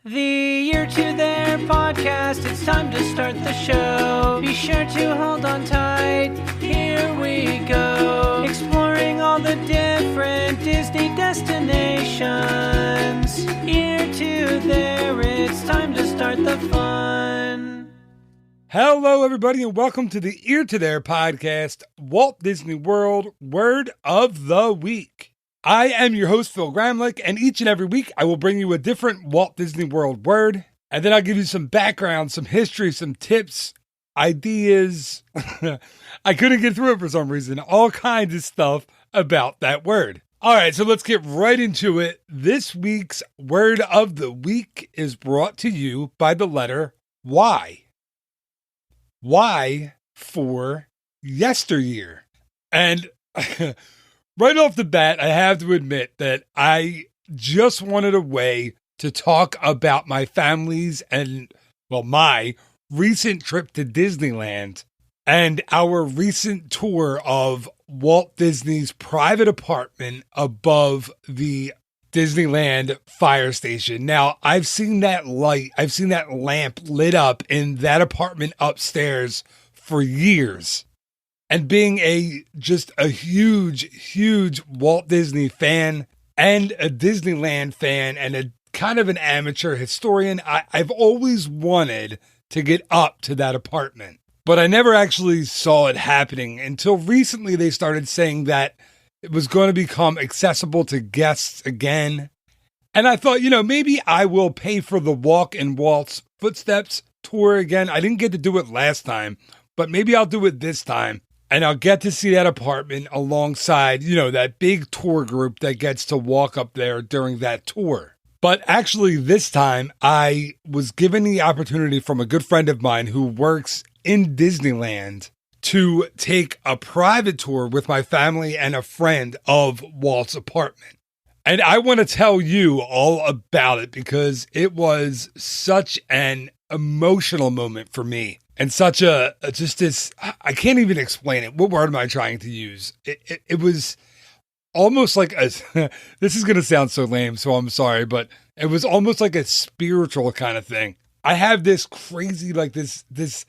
The Year to Their podcast, it's time to start the show. Be sure to hold on tight, here we go. Exploring all the different Disney destinations. Year to Their, it's time to start the fun. Hello, everybody, and welcome to the Ear to Their podcast, Walt Disney World Word of the Week. I am your host, Phil Gramlich, and each and every week I will bring you a different Walt Disney World word, and then I'll give you some background, some history, some tips, ideas. I couldn't get through it for some reason. All kinds of stuff about that word. All right, so let's get right into it. This week's word of the week is brought to you by the letter Y. Y for yesteryear. And right off the bat, I have to admit that I just wanted a way to talk about my family's and, well, my recent trip to Disneyland and our recent tour of Walt Disney's private apartment above the Disneyland fire station. Now, I've seen that lamp lit up in that apartment upstairs for years. And being just a huge Walt Disney fan and a Disneyland fan and a kind of an amateur historian, I've always wanted to get up to that apartment. But I never actually saw it happening until recently. They started saying that it was going to become accessible to guests again. And I thought, maybe I will pay for the Walk in Walt's Footsteps tour again. I didn't get to do it last time, but maybe I'll do it this time. And I'll get to see that apartment alongside, that big tour group that gets to walk up there during that tour. But actually, this time, I was given the opportunity from a good friend of mine who works in Disneyland to take a private tour with my family and a friend of Walt's apartment. And I want to tell you all about it because it was such an emotional moment for me. And such I can't even explain it. What word am I trying to use? It was almost like this is going to sound so lame, so I'm sorry, but it was almost like a spiritual kind of thing. I have this crazy, this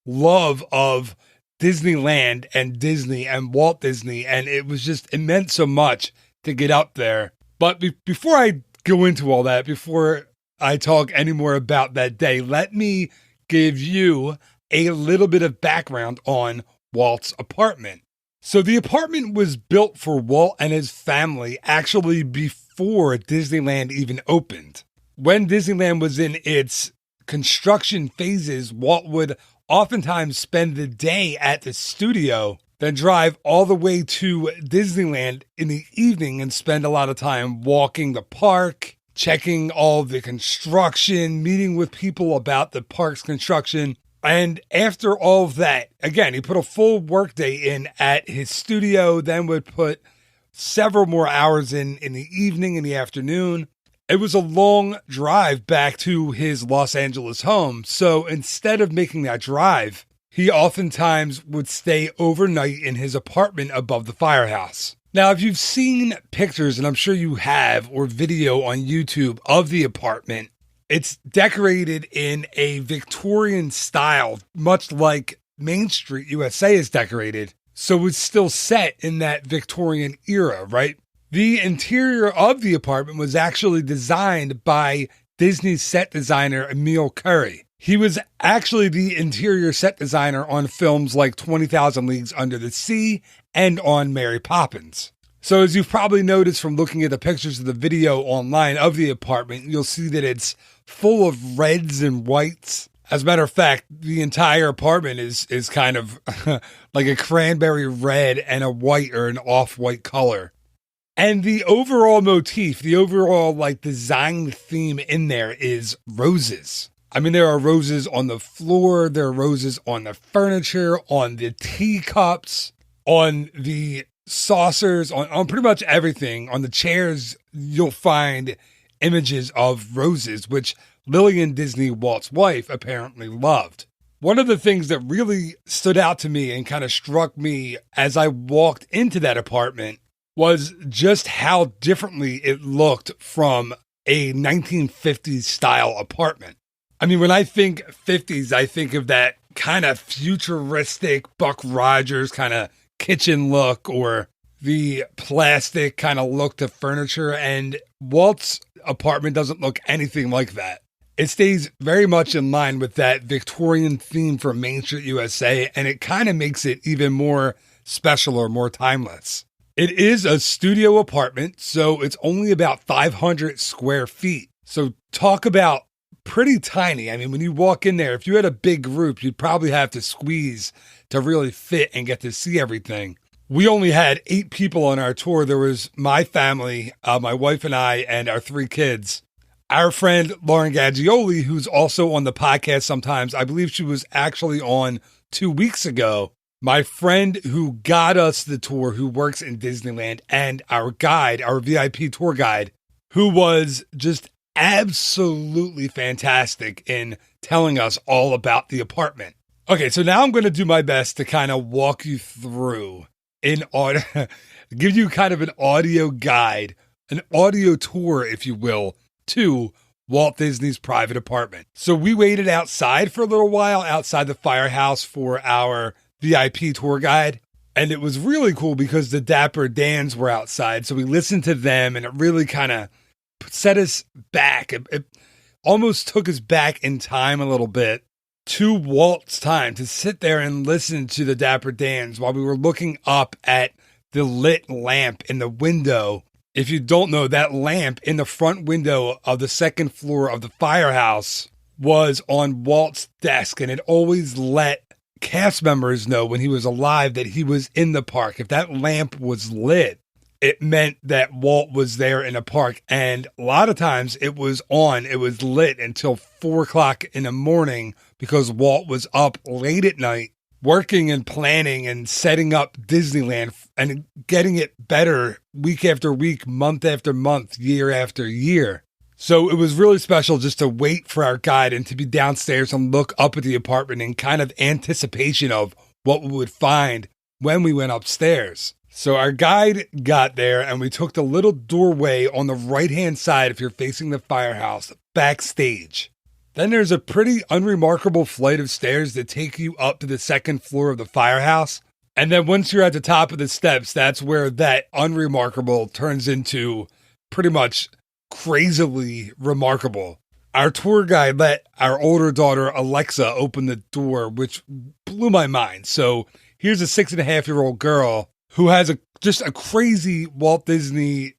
love of Disneyland and Disney and Walt Disney, and it meant so much to get up there. But before I go into all that, before I talk any more about that day, let me give you a little bit of background on Walt's apartment. So the apartment was built for Walt and his family actually before Disneyland even opened. When Disneyland was in its construction phases, Walt would oftentimes spend the day at the studio, then drive all the way to Disneyland in the evening and spend a lot of time walking the park, checking all the construction, meeting with people about the park's construction. And after all of that, again, he put a full workday in at his studio, then would put several more hours in the evening, in the afternoon. It was a long drive back to his Los Angeles home. So instead of making that drive, he oftentimes would stay overnight in his apartment above the firehouse. Now, if you've seen pictures, and I'm sure you have, or video on YouTube of the apartment, it's decorated in a Victorian style, much like Main Street USA is decorated. So it's still set in that Victorian era, right? The interior of the apartment was actually designed by Disney set designer Emil Curry. He was actually the interior set designer on films like 20,000 Leagues Under the Sea and on Mary Poppins. So as you've probably noticed from looking at the pictures of the video online of the apartment, you'll see that it's full of reds and whites. As a matter of fact, the entire apartment is kind of like a cranberry red and a white or an off-white color. And the overall motif, the overall design theme in there is roses. I mean, there are roses on the floor, there are roses on the furniture, on the teacups, on the saucers, on pretty much everything. On the chairs, you'll find images of roses, which Lillian Disney, Walt's wife, apparently loved. One of the things that really stood out to me and kind of struck me as I walked into that apartment was just how differently it looked from a 1950s style apartment. I mean, when I think 50s, I think of that kind of futuristic Buck Rogers kind of kitchen look, or the plastic kind of look to furniture. And Walt's apartment doesn't look anything like that. It stays very much in line with that Victorian theme from Main Street USA, and it kind of makes it even more special or more timeless. It is a studio apartment, so it's only about 500 square feet. So talk about pretty tiny. I mean, when you walk in there, if you had a big group, you'd probably have to squeeze to really fit and get to see everything. We only had 8 people on our tour. There was my family, my wife and I, and our 3 kids. Our friend Lauren Gaggioli, who's also on the podcast sometimes, I believe she was actually on 2 weeks ago. My friend who got us the tour, who works in Disneyland, and our guide, our VIP tour guide, who was just absolutely fantastic in telling us all about the apartment. Okay, so now I'm going to do my best to kind of walk you through give you kind of an audio guide, an audio tour, if you will, to Walt Disney's private apartment. So we waited outside for a little while, outside the firehouse, for our VIP tour guide. And it was really cool because the Dapper Dans were outside. So we listened to them, and it really kind of set us back. It almost took us back in time a little bit to Walt's time, to sit there and listen to the Dapper Dans while we were looking up at the lit lamp in the window. If you don't know, that lamp in the front window of the second floor of the firehouse was on Walt's desk, and it always let cast members know when he was alive that he was in the park. If that lamp was lit, it meant that Walt was there in the park. And a lot of times it was lit until 4 o'clock in the morning, because Walt was up late at night working and planning and setting up Disneyland and getting it better week after week, month after month, year after year. So it was really special just to wait for our guide and to be downstairs and look up at the apartment in kind of anticipation of what we would find when we went upstairs. So our guide got there, and we took the little doorway on the right-hand side if you're facing the firehouse, backstage. Then there's a pretty unremarkable flight of stairs that take you up to the second floor of the firehouse. And then once you're at the top of the steps, that's where that unremarkable turns into pretty much crazily remarkable. Our tour guide let our older daughter, Alexa, open the door, which blew my mind. So here's a 6.5-year-old girl who has just a crazy Walt Disney,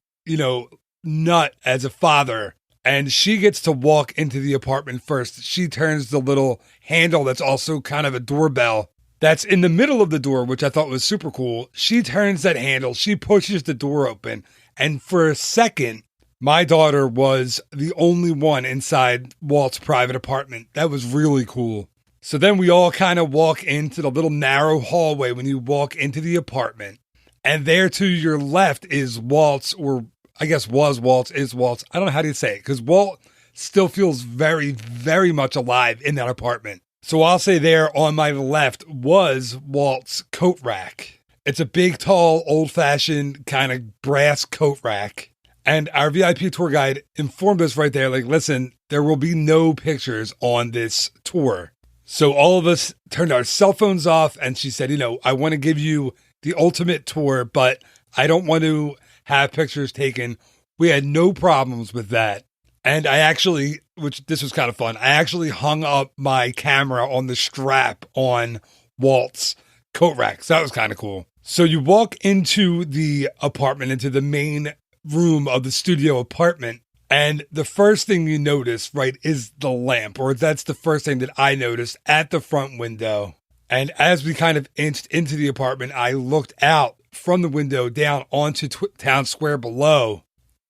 nut as a father. And she gets to walk into the apartment first. She turns the little handle that's also kind of a doorbell that's in the middle of the door, which I thought was super cool. She turns that handle. She pushes the door open. And for a second, my daughter was the only one inside Walt's private apartment. That was really cool. So then we all kind of walk into the little narrow hallway when you walk into the apartment. And there to your left is Walt's, or I guess was Walt's, is Walt's. I don't know how to say it, because Walt still feels very, very much alive in that apartment. So I'll say there on my left was Walt's coat rack. It's a big, tall, old-fashioned kind of brass coat rack. And our VIP tour guide informed us right there, like, listen, there will be no pictures on this tour. So all of us turned our cell phones off, and she said, I want to give you the ultimate tour, but I don't want to have pictures taken. We had no problems with that. And I actually, this was kind of fun, I actually hung up my camera on the strap on Walt's coat rack. So that was kind of cool. So you walk into the apartment, into the main room of the studio apartment, and the first thing you notice, right, is the lamp, or that's the first thing that I noticed at the front window. And as we kind of inched into the apartment, I looked out from the window down onto Town Square below.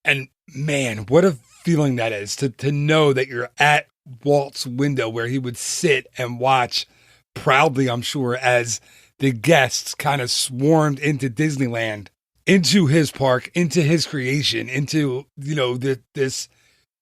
And man, what a feeling that is to know that you're at Walt's window where he would sit and watch proudly, I'm sure, as the guests kind of swarmed into Disneyland, into his park, into his creation, into, this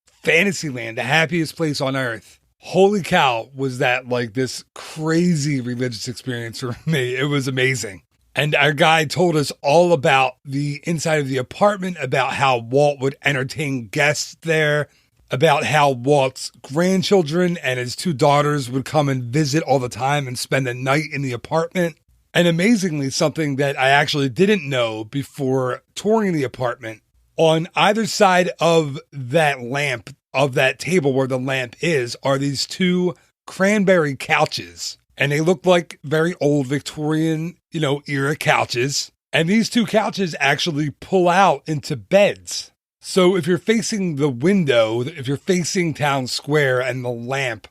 fantasy land, the happiest place on earth. Holy cow, was that like this crazy religious experience for me. It was amazing. And our guide told us all about the inside of the apartment, about how Walt would entertain guests there, about how Walt's grandchildren and his 2 daughters would come and visit all the time and spend the night in the apartment. And amazingly, something that I actually didn't know before touring the apartment, on either side of that lamp, of that table where the lamp is, are these 2 cranberry couches. And they look like very old Victorian, era couches. And these 2 couches actually pull out into beds. So if you're facing the window, if you're facing Town Square and the lamp,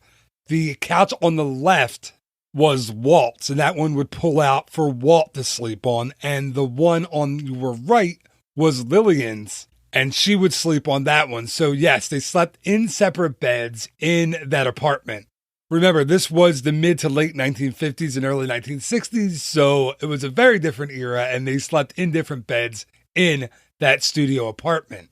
the couch on the left was Walt's, and that one would pull out for Walt to sleep on. And the one on your right was Lillian's, and she would sleep on that one. So yes, they slept in separate beds in that apartment. Remember, this was the mid to late 1950s and early 1960s, so it was a very different era, and they slept in different beds in that studio apartment.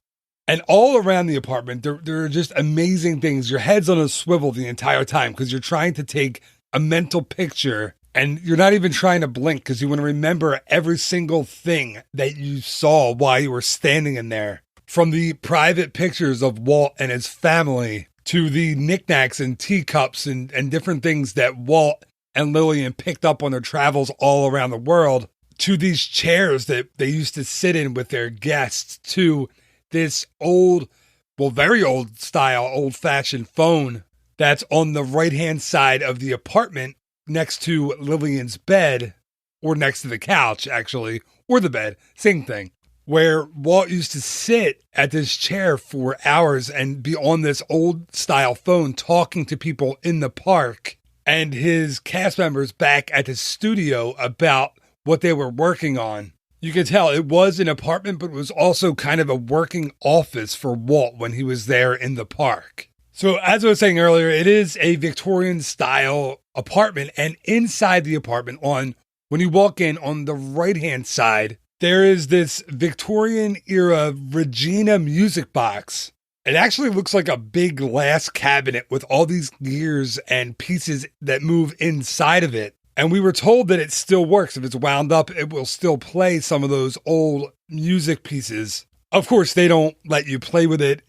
And all around the apartment, there are just amazing things. Your head's on a swivel the entire time because you're trying to take a mental picture, and you're not even trying to blink because you want to remember every single thing that you saw while you were standing in there. From the private pictures of Walt and his family to the knickknacks and teacups and different things that Walt and Lillian picked up on their travels all around the world, to these chairs that they used to sit in with their guests, to this old, very old style, old-fashioned phone that's on the right-hand side of the apartment next to Lillian's bed, or next to the couch, actually, or the bed, same thing, where Walt used to sit at this chair for hours and be on this old-style phone talking to people in the park and his cast members back at the studio about what they were working on. You could tell it was an apartment, but it was also kind of a working office for Walt when he was there in the park. So as I was saying earlier, it is a Victorian style apartment, and inside the apartment, when you walk in on the right-hand side, there is this Victorian era Regina music box. It actually looks like a big glass cabinet with all these gears and pieces that move inside of it. And we were told that it still works. If it's wound up, it will still play some of those old music pieces. Of course, they don't let you play with it.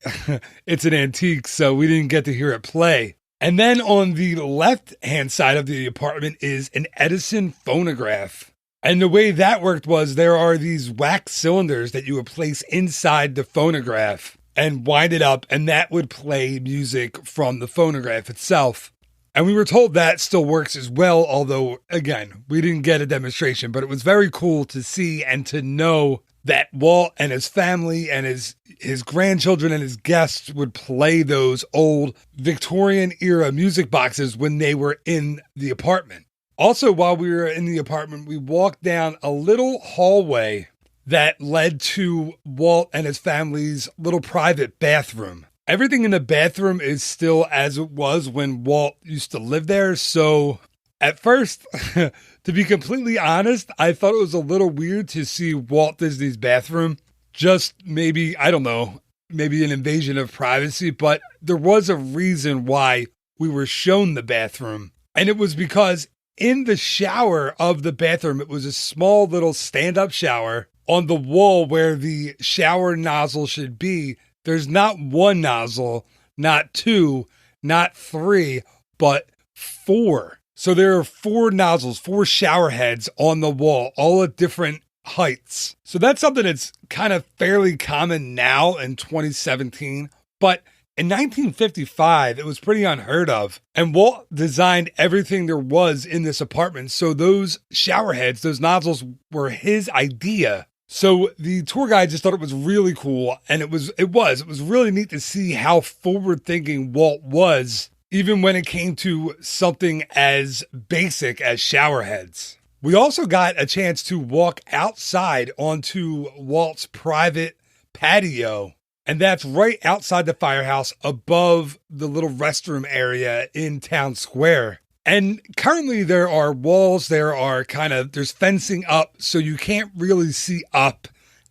It's an antique, so we didn't get to hear it play. And then on the left-hand side of the apartment is an Edison phonograph. And the way that worked was there are these wax cylinders that you would place inside the phonograph and wind it up, and that would play music from the phonograph itself. And we were told that still works as well, although, again, we didn't get a demonstration, but it was very cool to see and to know that Walt and his family and his grandchildren and his guests would play those old Victorian-era music boxes when they were in the apartment. Also, while we were in the apartment, we walked down a little hallway that led to Walt and his family's little private bathroom. Everything in the bathroom is still as it was when Walt used to live there. So at first, to be completely honest, I thought it was a little weird to see Walt Disney's bathroom. Just maybe, I don't know, maybe an invasion of privacy. But there was a reason why we were shown the bathroom. And it was because in the shower of the bathroom, it was a small little stand-up shower. On the wall where the shower nozzle should be, there's not one nozzle, not two, not three, but four. So there are four nozzles, four shower heads on the wall, all at different heights. So that's something that's kind of fairly common now in 2017. But in 1955, it was pretty unheard of. And Walt designed everything there was in this apartment. So those shower heads, those nozzles were his idea. So the tour guide just thought it was really cool, and it was really neat to see how forward-thinking Walt was, even when it came to something as basic as shower heads. We also got a chance to walk outside onto Walt's private patio, and that's right outside the firehouse above the little restroom area in Town Square. And currently there are walls, there's fencing up, so you can't really see up.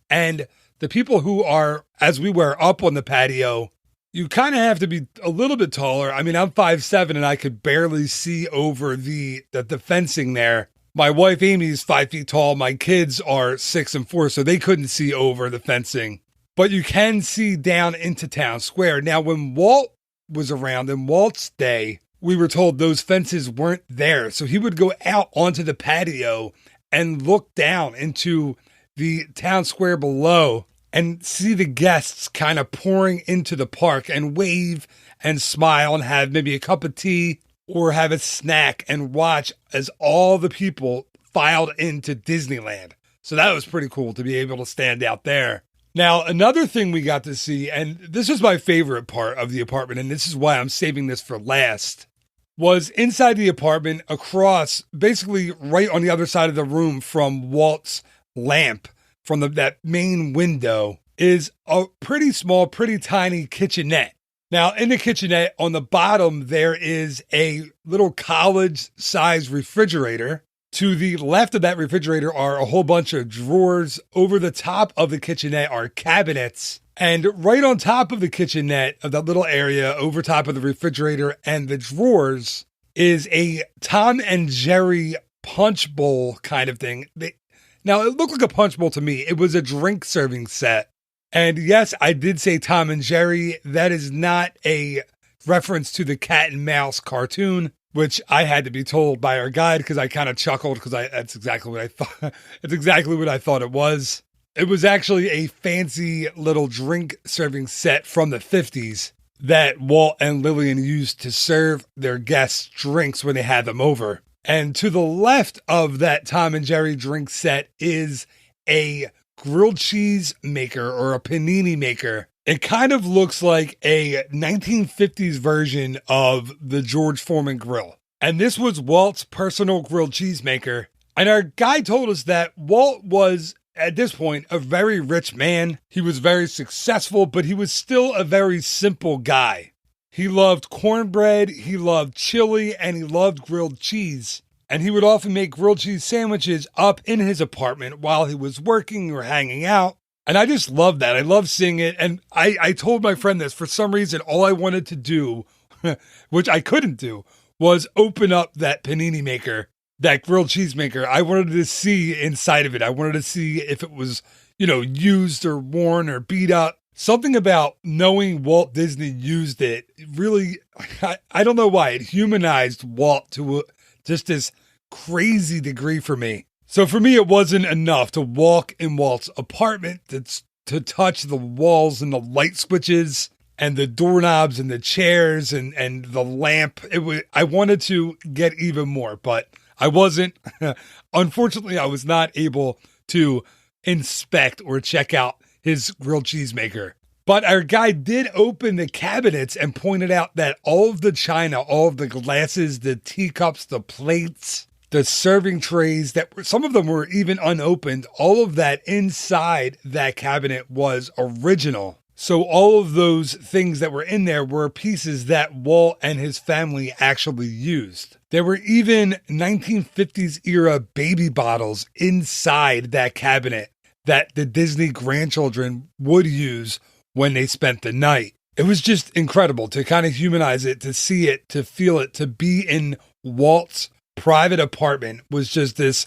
And the people who are, as we were up on the patio, you kind of have to be a little bit taller. I mean, I'm 5'7", and I could barely see over the fencing there. My wife Amy is 5 feet tall. My kids are 6 and 4, so they couldn't see over the fencing. But you can see down into town square. Now, when Walt was around in Walt's day, we were told those fences weren't there. So he would go out onto the patio and look down into the town square below and see the guests kind of pouring into the park and wave and smile and have maybe a cup of tea or have a snack and watch as all the people filed into Disneyland. So that was pretty cool to be able to stand out there. Now, another thing we got to see, and this is my favorite part of the apartment, and this is why I'm saving this for last, was inside the apartment across, basically right on the other side of the room from Walt's lamp, from that main window, is a pretty small, pretty tiny kitchenette. Now, in the kitchenette, on the bottom, there is a little college-sized refrigerator. To the left of that refrigerator are a whole bunch of drawers. Over the top of the kitchenette are cabinets. And right on top of the kitchenette, of that little area, over top of the refrigerator and the drawers, is a Tom and Jerry punch bowl kind of thing. Now, it looked like a punch bowl to me. It was a drink serving set. And yes, I did say Tom and Jerry. That is not a reference to the cat and mouse cartoon, which I had to be told by our guide because I kind of chuckled because that's exactly what I thought. It's exactly what I thought it was. It was actually a fancy little drink serving set from the 50s that Walt and Lillian used to serve their guests drinks when they had them over. And to the left of that Tom and Jerry drink set is a grilled cheese maker or a panini maker. It kind of looks like a 1950s version of the George Foreman grill. And this was Walt's personal grilled cheese maker. And our guide told us that Walt was, at this point, a very rich man. He was very successful, but he was still a very simple guy. He loved cornbread, he loved chili, and he loved grilled cheese. And he would often make grilled cheese sandwiches up in his apartment while he was working or hanging out. And I just love that. I love seeing it. And I told my friend this. For some reason, all I wanted to do, which I couldn't do, was open up that panini maker, that grilled cheese maker. I wanted to see inside of it. I wanted to see if it was, used or worn or beat up. Something about knowing Walt Disney used it really, I don't know why, it humanized Walt to just this crazy degree for me. So for me, it wasn't enough to walk in Walt's apartment, to touch the walls and the light switches and the doorknobs and the chairs and the lamp. I wanted to get even more, but I wasn't. Unfortunately, I was not able to inspect or check out his grilled cheese maker. But our guy did open the cabinets and pointed out that all of the china, all of the glasses, the teacups, the plates, the serving trays, some of them were even unopened, all of that inside that cabinet was original. So all of those things that were in there were pieces that Walt and his family actually used. There were even 1950s era baby bottles inside that cabinet that the Disney grandchildren would use when they spent the night. It was just incredible to kind of humanize it, to see it, to feel it, to be in Walt's private apartment was just this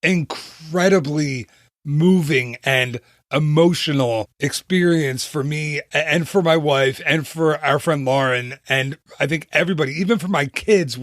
incredibly moving and emotional experience for me and for my wife and for our friend Lauren. And I think everybody, even for my kids,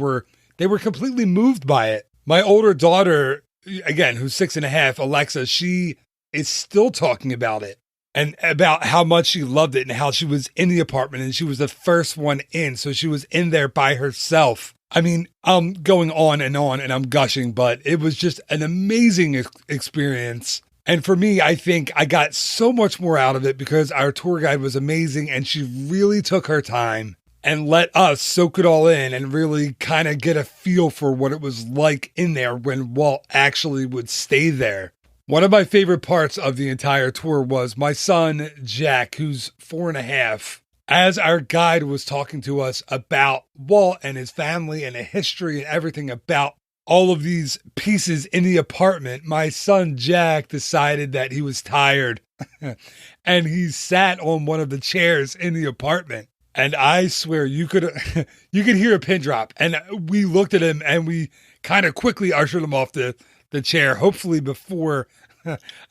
they were completely moved by it. My older daughter, again, who's 6.5, Alexa, she is still talking about it and about how much she loved it and how she was in the apartment and she was the first one in. So she was in there by herself. I mean, I'm going on and I'm gushing, but it was just an amazing experience. And for me, I think I got so much more out of it because our tour guide was amazing and she really took her time and let us soak it all in and really kind of get a feel for what it was like in there when Walt actually would stay there. One of my favorite parts of the entire tour was my son, Jack, who's 4.5. As our guide was talking to us about Walt and his family and the history and everything about all of these pieces in the apartment, my son, Jack, decided that he was tired and he sat on one of the chairs in the apartment. And I swear you could hear a pin drop. And we looked at him and we kind of quickly ushered him off the chair, hopefully before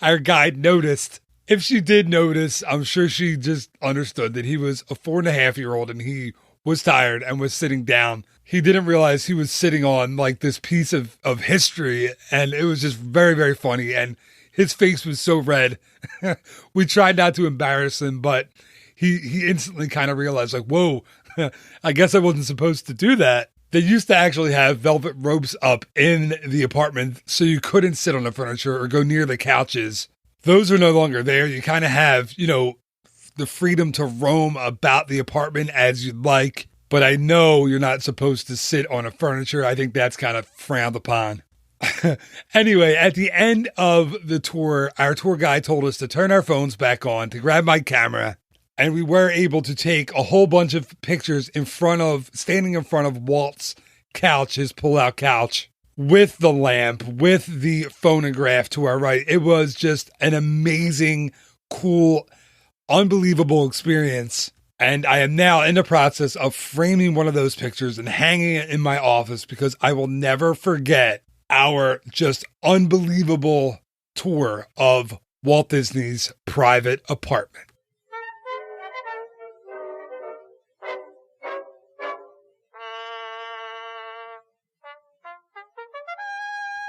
our guide noticed. If she did notice, I'm sure she just understood that he was a 4.5-year-old and he was tired and was sitting down. He didn't realize he was sitting on like this piece of history, and it was just very, very funny. And his face was so red. We tried not to embarrass him, but he instantly kind of realized, like, whoa, I guess I wasn't supposed to do that. They used to actually have velvet ropes up in the apartment so you couldn't sit on the furniture or go near the couches. Those are no longer there. You kind of have, the freedom to roam about the apartment as you'd like. But I know you're not supposed to sit on a furniture. I think that's kind of frowned upon. Anyway, at the end of the tour, our tour guide told us to turn our phones back on, to grab my camera. And we were able to take a whole bunch of pictures standing in front of Walt's couch, his pull-out couch, with the lamp, with the phonograph to our right. It was just an amazing, cool, unbelievable experience. And I am now in the process of framing one of those pictures and hanging it in my office because I will never forget our just unbelievable tour of Walt Disney's private apartment.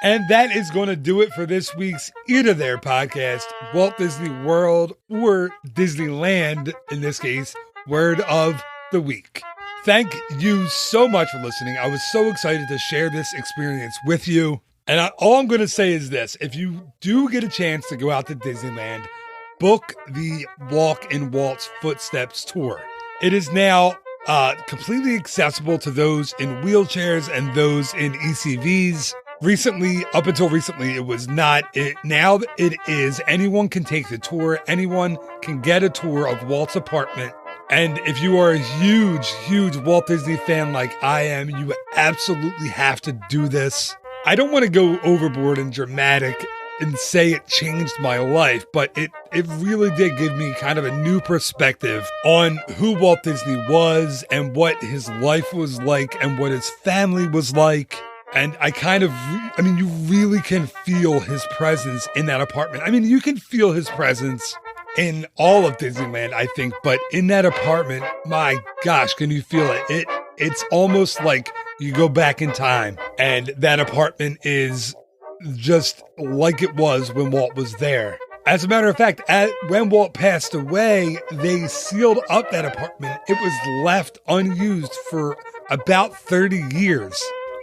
And that is going to do it for this week's Ear to There podcast, Walt Disney World, or Disneyland, in this case, Word of the Week. Thank you so much for listening. I was so excited to share this experience with you. And all I'm going to say is this. If you do get a chance to go out to Disneyland, book the Walk in Walt's Footsteps tour. It is now completely accessible to those in wheelchairs and those in ECVs. Up until recently, it was not. Now it is. Anyone can take the tour. Anyone can get a tour of Walt's apartment. And if you are a huge, huge Walt Disney fan like I am, you absolutely have to do this. I don't want to go overboard and dramatic and say it changed my life, but it really did give me kind of a new perspective on who Walt Disney was and what his life was like and what his family was like. And you really can feel his presence in that apartment. I mean, you can feel his presence in all of Disneyland, I think, but in that apartment, my gosh, can you feel it? It's almost like you go back in time and that apartment is just like it was when Walt was there. As a matter of fact, when Walt passed away, they sealed up that apartment. It was left unused for about 30 years.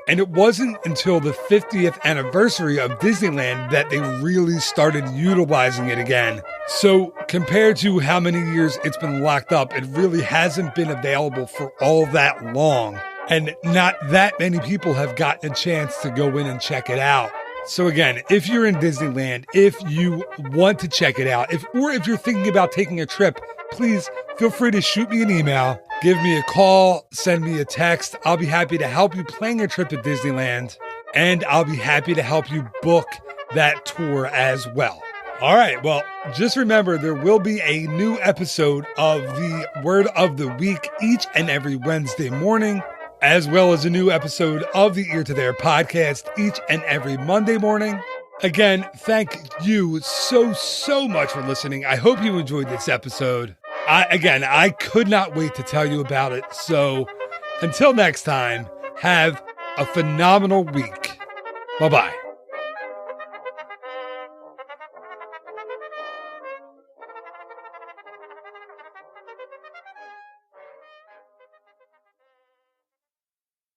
And it wasn't until the 50th anniversary of Disneyland that they really started utilizing it again. So compared to how many years it's been locked up, it really hasn't been available for all that long. And not that many people have gotten a chance to go in and check it out. So again, if you're in Disneyland, if you want to check it out, or if you're thinking about taking a trip, please feel free to shoot me an email, give me a call, send me a text. I'll be happy to help you plan your trip to Disneyland, and I'll be happy to help you book that tour as well. All right, well, just remember there will be a new episode of the Word of the Week each and every Wednesday morning, as well as a new episode of the Ear to There podcast each and every Monday morning. Again, thank you so much for listening. I hope you enjoyed this episode. I could not wait to tell you about it. So until next time, have a phenomenal week. Bye-bye.